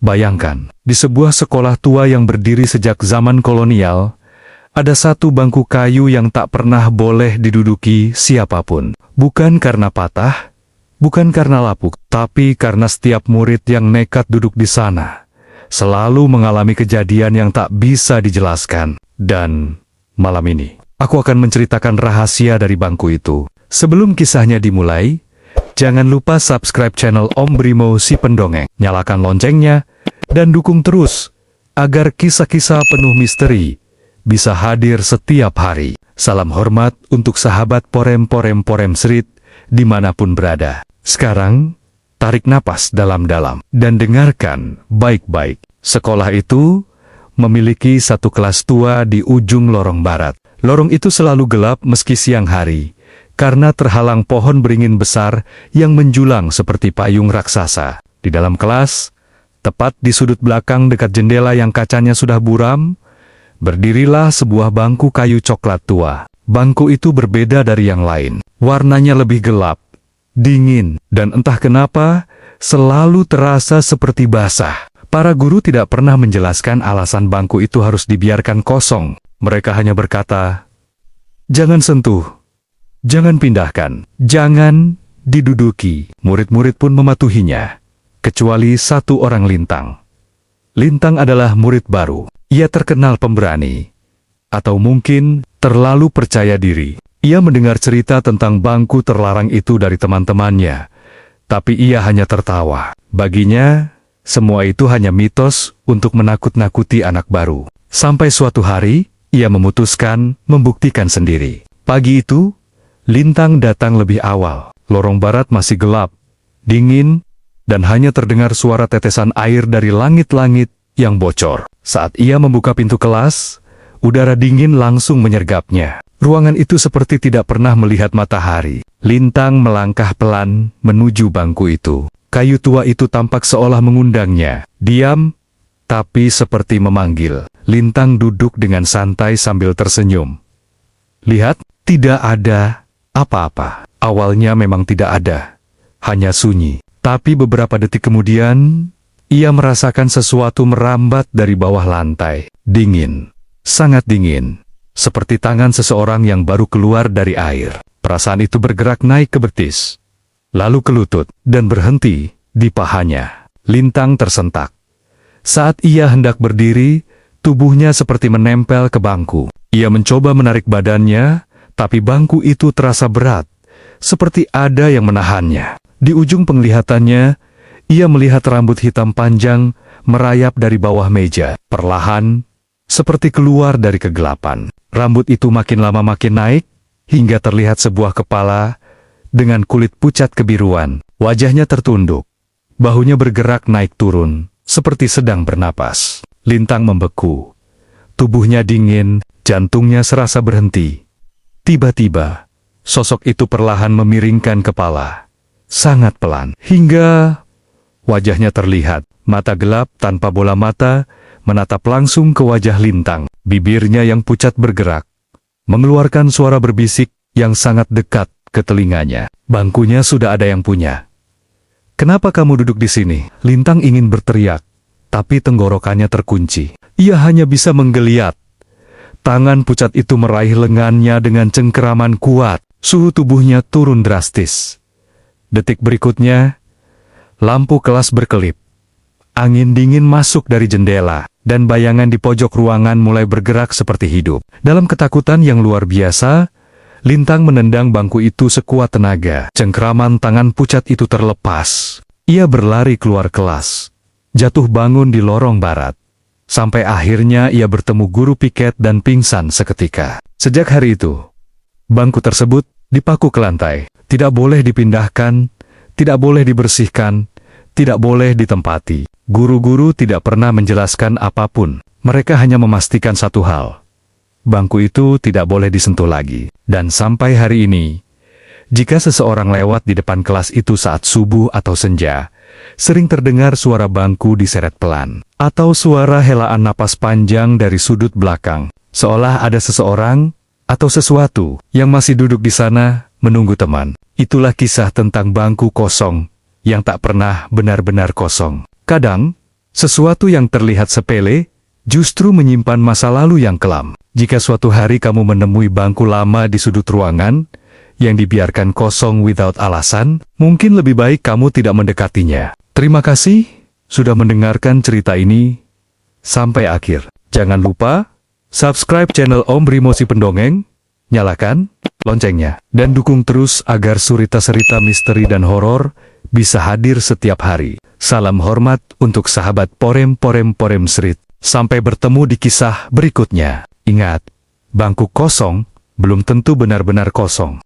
Bayangkan, di sebuah sekolah tua yang berdiri sejak zaman kolonial, ada satu bangku kayu yang tak pernah boleh diduduki siapapun. Bukan karena patah, bukan karena lapuk, tapi karena setiap murid yang nekat duduk di sana selalu mengalami kejadian yang tak bisa dijelaskan. Dan malam ini, aku akan menceritakan rahasia dari bangku itu. Sebelum kisahnya dimulai, jangan lupa subscribe channel Om Brimo si Pendongeng, nyalakan loncengnya, dan dukung terus agar kisah-kisah penuh misteri bisa hadir setiap hari. Salam hormat untuk sahabat Porem Serit dimanapun berada. Sekarang, tarik napas dalam-dalam dan dengarkan baik-baik. Sekolah itu memiliki satu kelas tua di ujung lorong barat. Lorong itu selalu gelap meski siang hari, karena terhalang pohon beringin besar yang menjulang seperti payung raksasa. Di dalam kelas, tepat di sudut belakang dekat jendela yang kacanya sudah buram, berdirilah sebuah bangku kayu coklat tua. Bangku itu berbeda dari yang lain. Warnanya lebih gelap, dingin, dan entah kenapa selalu terasa seperti basah. Para guru tidak pernah menjelaskan alasan bangku itu harus dibiarkan kosong. Mereka hanya berkata, "Jangan sentuh, jangan pindahkan, jangan diduduki." Murid-murid pun mematuhinya, kecuali satu orang Lintang. Lintang adalah murid baru. Ia terkenal pemberani, atau mungkin terlalu percaya diri. Ia mendengar cerita tentang bangku terlarang itu dari teman-temannya, tapi ia hanya tertawa. Baginya, semua itu hanya mitos untuk menakut-nakuti anak baru. Sampai suatu hari, ia memutuskan membuktikan sendiri. Pagi itu, Lintang datang lebih awal. Lorong barat masih gelap, dingin, dan hanya terdengar suara tetesan air dari langit-langit yang bocor. Saat ia membuka pintu kelas, udara dingin langsung menyergapnya. Ruangan itu seperti tidak pernah melihat matahari. Lintang melangkah pelan menuju bangku itu. Kayu tua itu tampak seolah mengundangnya. Diam, tapi seperti memanggil. Lintang duduk dengan santai sambil tersenyum. Lihat, tidak ada apa-apa. Awalnya memang tidak ada, hanya sunyi. Tapi beberapa detik kemudian, ia merasakan sesuatu merambat dari bawah lantai. Dingin, sangat dingin, seperti tangan seseorang yang baru keluar dari air. Perasaan itu bergerak naik ke betis, lalu ke lutut, dan berhenti di pahanya. Lintang tersentak. Saat ia hendak berdiri, tubuhnya seperti menempel ke bangku. Ia mencoba menarik badannya, tapi bangku itu terasa berat, seperti ada yang menahannya. Di ujung penglihatannya, ia melihat rambut hitam panjang merayap dari bawah meja. Perlahan, seperti keluar dari kegelapan. Rambut itu makin lama makin naik, hingga terlihat sebuah kepala dengan kulit pucat kebiruan. Wajahnya tertunduk, bahunya bergerak naik turun, seperti sedang bernapas. Lintang membeku. Tubuhnya dingin, jantungnya serasa berhenti. Tiba-tiba, sosok itu perlahan memiringkan kepala. Sangat pelan, hingga wajahnya terlihat. Mata gelap tanpa bola mata menatap langsung ke wajah Lintang. Bibirnya yang pucat bergerak, mengeluarkan suara berbisik yang sangat dekat ke telinganya. Bangkunya sudah ada yang punya. "Kenapa kamu duduk di sini?" Lintang ingin berteriak, tapi tenggorokannya terkunci. Ia hanya bisa menggeliat. Tangan pucat itu meraih lengannya dengan cengkeraman kuat. Suhu tubuhnya turun drastis. Detik berikutnya, lampu kelas berkelip. Angin dingin masuk dari jendela, dan bayangan di pojok ruangan mulai bergerak seperti hidup. Dalam ketakutan yang luar biasa, Lintang menendang bangku itu sekuat tenaga. Cengkeraman tangan pucat itu terlepas. Ia berlari keluar kelas, jatuh bangun di lorong barat. Sampai akhirnya ia bertemu guru piket dan pingsan seketika. Sejak hari itu, bangku tersebut dipaku ke lantai. Tidak boleh dipindahkan, tidak boleh dibersihkan, tidak boleh ditempati. Guru-guru tidak pernah menjelaskan apapun. Mereka hanya memastikan satu hal. Bangku itu tidak boleh disentuh lagi. Dan sampai hari ini, jika seseorang lewat di depan kelas itu saat subuh atau senja, sering terdengar suara bangku diseret pelan, atau suara helaan napas panjang dari sudut belakang, seolah ada seseorang atau sesuatu yang masih duduk di sana menunggu teman. Itulah kisah tentang bangku kosong yang tak pernah benar-benar kosong. Kadang, Sesuatu yang terlihat sepele, justru menyimpan masa lalu yang kelam. Jika suatu hari kamu menemui bangku lama di sudut ruangan, yang dibiarkan kosong without alasan, mungkin lebih baik kamu tidak mendekatinya. Terima kasih sudah mendengarkan cerita ini sampai akhir. Jangan lupa subscribe channel Om Brimo si Pendongeng, nyalakan loncengnya, dan dukung terus agar cerita-cerita misteri dan horor bisa hadir setiap hari. Salam hormat untuk sahabat Porem Street. Sampai bertemu di kisah berikutnya. Ingat, bangku kosong belum tentu benar-benar kosong.